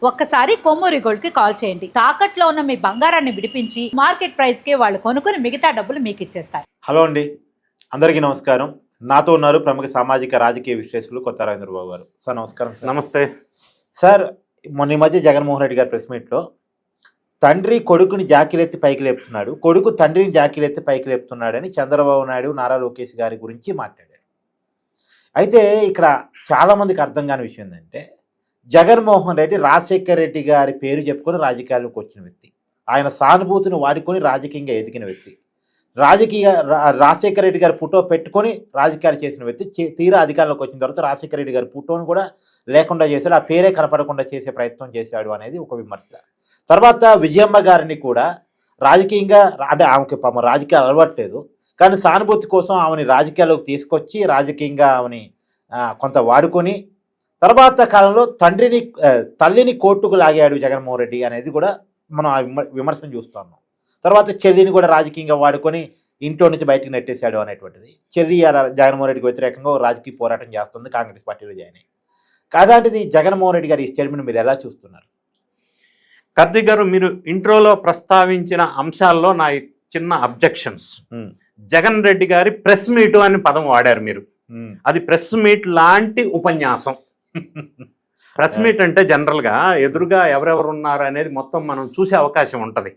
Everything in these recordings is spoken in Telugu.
ఒక్కసారి కొమ్మూరి గోల్డ్ కి కాల్ చేయండి. తాకట్లో ఉన్న మీ బంగారాన్ని విడిపించి మార్కెట్ ప్రైస్ కి వాళ్ళు కొనుక్కుని మిగతా డబ్బులు మీకు ఇచ్చేస్తారు. హలో అండి, అందరికీ నమస్కారం. నాతో ఉన్నారు ప్రముఖ సామాజిక రాజకీయ విశ్లేషకులు కొత్త రాజేంద్రబాబు గారు. సార్ నమస్కారం. నమస్తే సార్, మొన్న ఈ మధ్య జగన్మోహన్ రెడ్డి గారి ప్రెస్ మీట్లో తండ్రి కొడుకుని జాకీలెత్తి పైకి లేపుతున్నాడు, కొడుకు తండ్రిని జాకీలెత్తి పైకి లేపుతున్నాడని చంద్రబాబు నాయుడు నారా లోకేష్ గారి గురించి మాట్లాడారు. అయితే ఇక్కడ చాలామందికి అర్థం కాని విషయం ఏంటంటే, జగన్మోహన్ రెడ్డి రాజశేఖర్ రెడ్డి గారి పేరు చెప్పుకొని రాజకీయాల్లోకి వచ్చిన వ్యక్తి, ఆయన సానుభూతిని వాడుకొని రాజకీయంగా ఎదిగిన వ్యక్తి, రాజశేఖర రెడ్డి గారి ఫోటో పెట్టుకొని రాజకీయాలు చేసిన వ్యక్తి. తీరా అధికారంలోకి వచ్చిన తర్వాత రాజశేఖర రెడ్డి గారి ఫోటోను కూడా లేకుండా చేశాడు, ఆ పేరే కనపడకుండా చేసే ప్రయత్నం చేశాడు అనేది ఒక విమర్శ. తర్వాత విజయమ్మ గారిని కూడా రాజకీయంగా, అంటే ఆమెకి పాపం రాజకీయాలు అలవాట్లేదు, కానీ సానుభూతి కోసం ఆమెని రాజకీయాల్లోకి తీసుకొచ్చి రాజకీయంగా ఆమెని కొంత వాడుకొని తర్వాత కాలంలో తల్లిని కోర్టుకు లాగాడు జగన్మోహన్ రెడ్డి అనేది కూడా మనం ఆ విమర్శను చూస్తున్నాం. తర్వాత చెల్లిని కూడా రాజకీయంగా వాడుకొని ఇంట్లో నుంచి బయటకు నెట్టేశాడు అనేటువంటిది. చెల్లి జగన్మోహన్ రెడ్డికి వ్యతిరేకంగా రాజకీయ పోరాటం చేస్తుంది, కాంగ్రెస్ పార్టీలో జాయిన్ అయ్యి. అలాంటిది జగన్మోహన్ రెడ్డి గారి ఈ స్టేట్మెంట్ మీరు ఎలా చూస్తున్నారు? కార్తీక్ గారు, మీరు ఇంట్రోలో ప్రస్తావించిన అంశాల్లో నా చిన్న అబ్జెక్షన్స్. జగన్ రెడ్డి గారి ప్రెస్ మీట్ అని పదం వాడారు మీరు. అది ప్రెస్ మీట్ లాంటి ఉపన్యాసం. ప్రెస్ మీట్ అంటే జనరల్గా ఎదురుగా ఎవరెవరు ఉన్నారు అనేది మొత్తం మనం చూసే అవకాశం ఉంటుంది.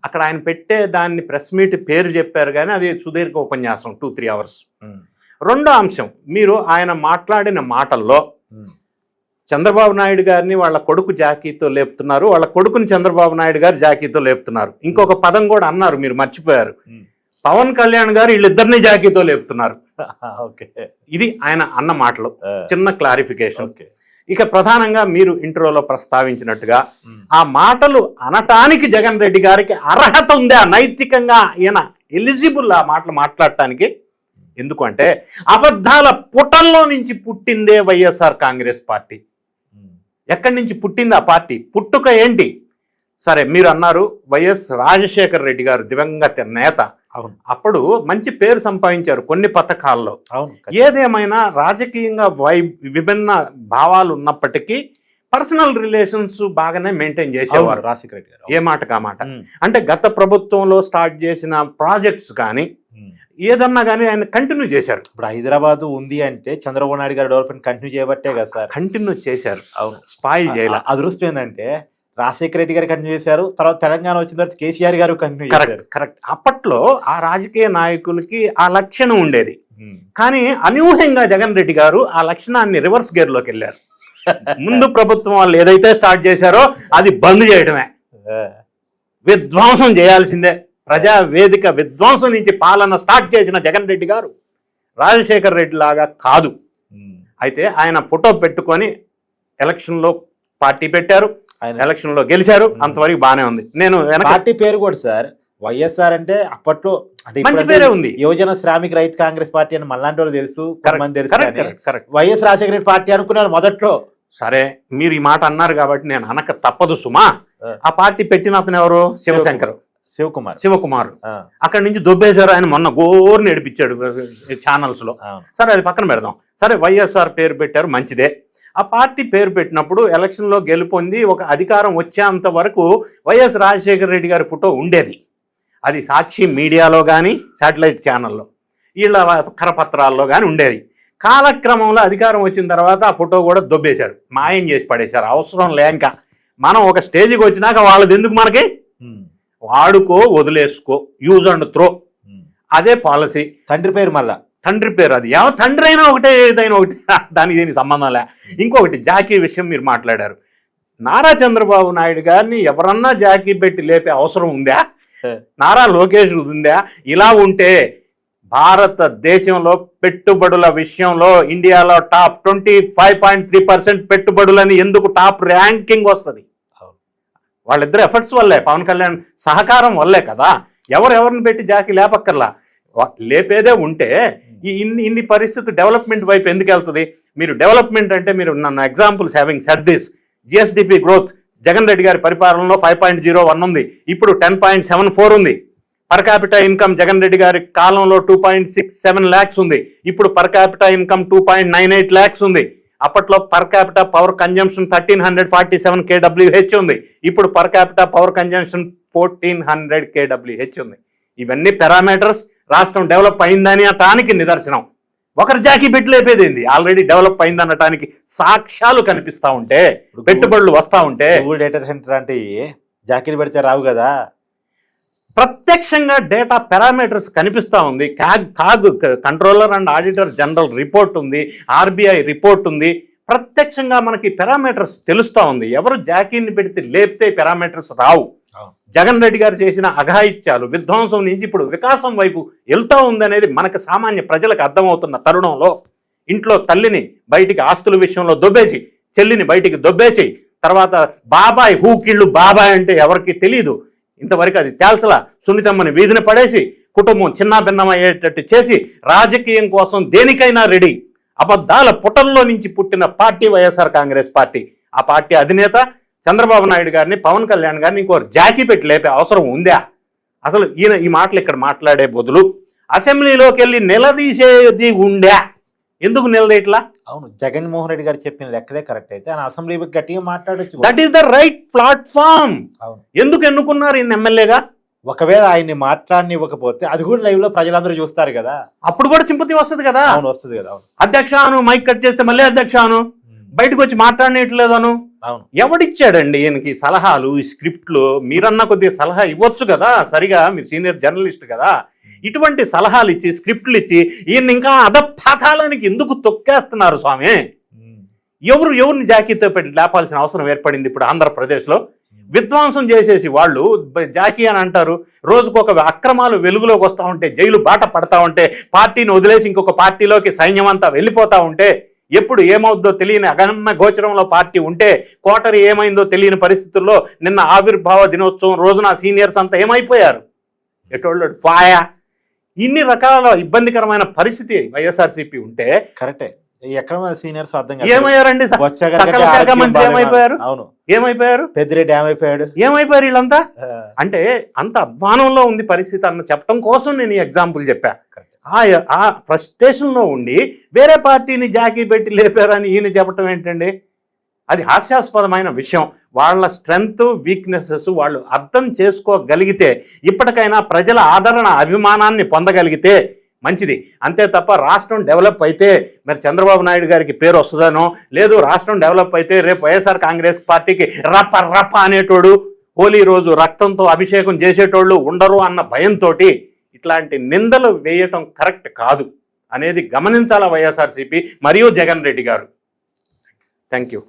అక్కడ ఆయన పెట్టే దాన్ని ప్రెస్ మీట్ పేరు చెప్పారు, కానీ అది సుదీర్ఘ ఉపన్యాసం 2-3 hours. రెండో అంశం, మీరు ఆయన మాట్లాడిన మాటల్లో చంద్రబాబు నాయుడు గారిని వాళ్ళ కొడుకు జాకీతో లేపుతున్నారు, వాళ్ళ కొడుకుని చంద్రబాబు నాయుడు గారు జాకీతో లేపుతున్నారు. ఇంకొక పదం కూడా అన్నారు, మీరు మర్చిపోయారు. పవన్ కళ్యాణ్ గారు వీళ్ళిద్దరిని జాకీతో లేపుతున్నారు. ఇది ఆయన అన్న మాటలు. చిన్న క్లారిఫికేషన్. ఇక ప్రధానంగా మీరు ఇంట్రోలో ప్రస్తావించినట్టుగా ఆ మాటలు అనటానికి జగన్ రెడ్డి గారికి అర్హత ఉందా, నైతికంగా ఈయన ఎలిజిబుల్ ఆ మాటలు మాట్లాడటానికి? ఎందుకంటే అబద్ధాల పుటల్లో నుంచి పుట్టిందే వైఎస్ఆర్ కాంగ్రెస్ పార్టీ. ఎక్కడి నుంచి పుట్టింది ఆ పార్టీ? పుట్టుక ఏంటి? సరే, మీరు అన్నారు వైఎస్ రాజశేఖర రెడ్డి గారు దివంగత నేత. అప్పుడు మంచి పేరు సంపాదించారు కొన్ని పథకాల్లో. ఏదేమైనా రాజకీయంగా విభిన్న భావాలు ఉన్నప్పటికీ పర్సనల్ రిలేషన్స్ బాగానే మెయింటైన్ చేసేవారు రాజశేఖర రెడ్డి గారు. ఏ మాట కా మాట. అంటే గత ప్రభుత్వంలో స్టార్ట్ చేసిన ప్రాజెక్ట్స్ కానీ ఏదన్నా కానీ ఆయన కంటిన్యూ చేశారు. ఇప్పుడు హైదరాబాద్ ఉంది అంటే చంద్రబాబు నాయుడు గారు డెవలప్మెంట్ కంటిన్యూ చేయబట్టే కదా సార్. కంటిన్యూ చేశారు. అవును, స్పాయిల్ చేయాలి. అదృష్టం ఏంటంటే రాజశేఖర రెడ్డి గారు కంటిన్యూ చేశారు, తర్వాత తెలంగాణ వచ్చిన తర్వాత కేసీఆర్ గారు కంటిన్యూ చేశారు. కరెక్ట్. అప్పట్లో ఆ రాజకీయ నాయకులకి ఆ లక్షణం ఉండేది, కానీ అనూహ్యంగా జగన్ రెడ్డి గారు ఆ లక్షణాన్ని రివర్స్ గేర్ లోకి వెళ్ళారు. ముందు ప్రభుత్వం వాళ్ళు ఏదైతే స్టార్ట్ చేశారో అది బంద్ చేయడమే, విధ్వంసం చేయాల్సిందే. ప్రజా వేదిక విధ్వంసం నుంచి పాలన స్టార్ట్ చేసిన జగన్ రెడ్డి గారు రాజశేఖర రెడ్డి లాగా కాదు. అయితే ఆయన ఫోటో పెట్టుకొని ఎలక్షన్లో పార్టీ పెట్టారు, ఆయన ఎలక్షన్లో గెలిచారు, అంతవరకు బాగానే ఉంది. నేను పార్టీ పేరు కూడా సార్ వైఎస్ఆర్ అంటే అప్పట్లో మంచి పేరే ఉంది. యువజన శ్రామిక రైతు కాంగ్రెస్ పార్టీ అని మళ్ళాంటి వాళ్ళు తెలుసు, కొంతమంది తెలుసు. వైఎస్ రాజశేఖర రెడ్డి పార్టీ అనుకున్నారు మొదట్లో. సరే, మీరు ఈ మాట అన్నారు కాబట్టి నేను అనక తప్పదు సుమా. ఆ పార్టీ పెట్టిన అతను ఎవరు? శివకుమార్. అక్కడి నుంచి దొబ్బేశారు. ఆయన మొన్న గోరు నడిపించాడు ఛానల్స్ లో. సరే, అది పక్కన పెడదాం. సరే, వైఎస్ఆర్ పేరు పెట్టారు, మంచిదే. ఆ పార్టీ పేరు పెట్టినప్పుడు ఎలక్షన్లో గెలుపొంది ఒక అధికారం వచ్చేంత వరకు వైఎస్ రాజశేఖర రెడ్డి గారి ఫోటో ఉండేది. అది సాక్షి మీడియాలో కానీ శాటిలైట్ ఛానల్లో వీళ్ళ కరపత్రాల్లో కానీ ఉండేది. కాలక్రమంలో అధికారం వచ్చిన తర్వాత ఆ ఫోటో కూడా దొబ్బేశారు, మాయం చేసి పడేశారు. అవసరం లేక మనం ఒక స్టేజ్కి వచ్చినాక వాళ్ళది ఎందుకు మనకి, వాడుకో వదిలేసుకో, యూజ్ అండ్ త్రో, అదే పాలసీ. తండ్రి పేరు మళ్ళా తండ్రి పేరు, అది ఎవరు తండ్రి అయినా ఒకటే, ఏదైనా ఒకటి, దానికి దీనికి సంబంధం లే. ఇంకొకటి జాకీ విషయం మీరు మాట్లాడారు. నారా చంద్రబాబు నాయుడు గారిని ఎవరన్నా జాకీ పెట్టి లేపే అవసరం ఉందా? నారా లోకేష్ ఉందా? ఇలా ఉంటే భారతదేశంలో పెట్టుబడుల విషయంలో ఇండియాలో టాప్ 25.3% పెట్టుబడులని ఎందుకు టాప్ ర్యాంకింగ్ వస్తుంది? వాళ్ళిద్దరు ఎఫర్ట్స్ వల్లే, పవన్ కళ్యాణ్ సహకారం వల్లే కదా. ఎవరిని పెట్టి జాకీ లేపక్కర్లా. లేపేదే ఉంటే ఇన్ని పరిస్థితి డెవలప్మెంట్ వైపు ఎందుకు వెళ్తుంది? మీరు డెవలప్మెంట్ అంటే, మీరు నన్ను examples having said this, GSDP growth Jagan Reddy గారి పరిపాలనలో 5.01 ఉంది, ఇప్పుడు 10.74 ఉంది. Per capital income Jagan Reddy గారి కాలంలో 2.67 lakhs ఉంది, ఇప్పుడు పర్ క్యాపిటల్ ఇన్కమ్ 2.98 lakhs ఉంది. అప్పట్లో per capita power consumption 1347 kWh ఉంది. ఇప్పుడు per capita power consumption 1400 kWh ఉంది. ఇవన్నీ పారామీటర్స్ రాష్ట్రం డెవలప్ అయిందని అనటానికి నిదర్శనం. ఒకరు జాకీ పెట్టి లేపేదేంది, ఆల్రెడీ డెవలప్ అయింది అనటానికి సాక్ష్యాలు కనిపిస్తా ఉంటే, పెట్టుబడులు వస్తా ఉంటే. గూగుల్ డేటా సెంటర్ అంటే జాకీలు పెడితే రావు కదా, ప్రత్యక్షంగా డేటా పారామీటర్స్ కనిపిస్తూ ఉంది. CAG controller and auditor general report ఉంది, ఆర్బీఐ రిపోర్ట్ ఉంది. ప్రత్యక్షంగా మనకి పారామీటర్స్ తెలుస్తూ ఉంది. ఎవరు జాకీని పెడితే లేపితే పారామీటర్స్ రావు. జగన్ రెడ్డి గారు చేసిన అఘాయిత్యాలు, విధ్వంసం నుంచి ఇప్పుడు వికాసం వైపు వెళ్తూ ఉందనేది మనకు సామాన్య ప్రజలకు అర్థమవుతున్న తరుణంలో ఇంట్లో తల్లిని బయటికి ఆస్తుల విషయంలో దొబ్బేసి, చెల్లిని బయటికి దొబ్బేసి, తర్వాత బాబాయ్ హూకిళ్ళు బాబాయ్ అంటే ఎవరికి తెలియదు, ఇంతవరకు అది తేల్చలా, సున్నితమ్మని వీధిని పడేసి కుటుంబం చిన్నాభిన్నమయ్యేటట్టు చేసి రాజకీయం కోసం దేనికైనా రెడీ. అబద్ధాల పుటల్లో నుంచి పుట్టిన పార్టీ వైఎస్ఆర్ కాంగ్రెస్ పార్టీ. ఆ పార్టీ అధినేత చంద్రబాబు నాయుడు గారిని, పవన్ కళ్యాణ్ గారిని ఇంకో జాకీ పెట్టి లేపే అవసరం ఉందా? అసలు ఈయన ఈ మాటలు ఇక్కడ మాట్లాడే బదులు అసెంబ్లీలోకి వెళ్ళి నిలదీసేది ఉందా? ఎందుకు నిలదీయట్లా? అవును, జగన్మోహన్ రెడ్డి గారు చెప్పిన లెక్కలే కరెక్ట్ అయితే ఆయన అసెంబ్లీ గట్టిగా మాట్లాడొచ్చు. That is the right platform. అవును, ఎందుకు ఎన్నుకున్నారు ఈయన ఎమ్మెల్యేగా? ఒకవేళ ఆయన్ని మాట్లాడనివ్వకపోతే అది కూడా లైవ్ లో ప్రజలందరూ చూస్తారు కదా, అప్పుడు కూడా సింపతి వస్తుంది కదా. అవును, వస్తుంది కదా. అవును, అధ్యక్ష అను, మైక్ కట్ చేస్తే మళ్ళీ అధ్యక్ష అను, బయటకు వచ్చి మాట్లాడనేట్లేదను. అవును, ఎవడిచ్చాడండి ఈయనకి సలహాలు? ఈ స్క్రిప్ట్లు మీరన్నా కొద్దిగా సలహా ఇవ్వచ్చు కదా, సరిగా మీరు సీనియర్ జర్నలిస్ట్ కదా. ఇటువంటి సలహాలు ఇచ్చి స్క్రిప్ట్లు ఇచ్చి ఈయన ఇంకా అధపాతాళానికి ఎందుకు తొక్కేస్తున్నారు స్వామి? ఎవరిని జాకీతో పెట్టి లేపాల్సిన అవసరం ఏర్పడింది ఇప్పుడు ఆంధ్రప్రదేశ్లో? విధ్వంసం చేసేసి వాళ్ళు జాకీ అని అంటారు. రోజుకు ఒక అక్రమాలు వెలుగులోకి వస్తూ ఉంటే, జైలు బాట పడతా ఉంటే, పార్టీని వదిలేసి ఇంకొక పార్టీలోకి సైన్యం అంతా వెళ్ళిపోతూ ఉంటే, ఎప్పుడు ఏమవుద్దో తెలియని అగమ్య గోచరంలో పార్టీ ఉంటే, కోటరీ ఏమైందో తెలియని పరిస్థితుల్లో నిన్న ఆవిర్భావ దినోత్సవం రోజున సీనియర్స్ అంతా ఏమైపోయారు? ఎటోళ్ళు పాయా. ఇన్ని రకాల ఇబ్బందికరమైన పరిస్థితి వైఎస్ఆర్సీపీ ఉంటే కరెక్టే. ఎక్కడ సీనియర్స్ అర్థం ఏమయ్యారండి? సకల శాఖ మంత్రి ఏమైపోయారు? అవును, ఏమైపోయారు? పెద్దిరెడ్డి ఏమైపోయారు వీళ్ళంతా? అంటే అంత అధ్వానంలో ఉంది పరిస్థితి అన్న చెప్పడం కోసం నేను ఈ ఎగ్జాంపుల్ చెప్పా. ఆ ఫ్రస్ట్రేషన్లో ఉండి వేరే పార్టీని జాకీ పెట్టి లేపారని ఈయన చెప్పటం ఏంటండి? అది హాస్యాస్పదమైన విషయం. వాళ్ళ స్ట్రెంగ్త్, వీక్నెసెస్ వాళ్ళు అర్థం చేసుకోగలిగితే, ఇప్పటికైనా ప్రజల ఆదరణ, అభిమానాన్ని పొందగలిగితే మంచిది. అంతే తప్ప రాష్ట్రం డెవలప్ అయితే మరి చంద్రబాబు నాయుడు గారికి పేరు వస్తుందనో, లేదు రాష్ట్రం డెవలప్ అయితే రేపు వైఎస్ఆర్ కాంగ్రెస్ పార్టీకి రప్ప రప్ప అనేటోడు, హోలీ రోజు రక్తంతో అభిషేకం చేసేటోళ్ళు ఉండరు అన్న భయంతో ఇట్లాంటి నిందలు వేయటం కరెక్ట్ కాదు అనేది గమనించాలా వైఎస్ఆర్సీపీ మరియు జగన్ రెడ్డి గారు. Thank you.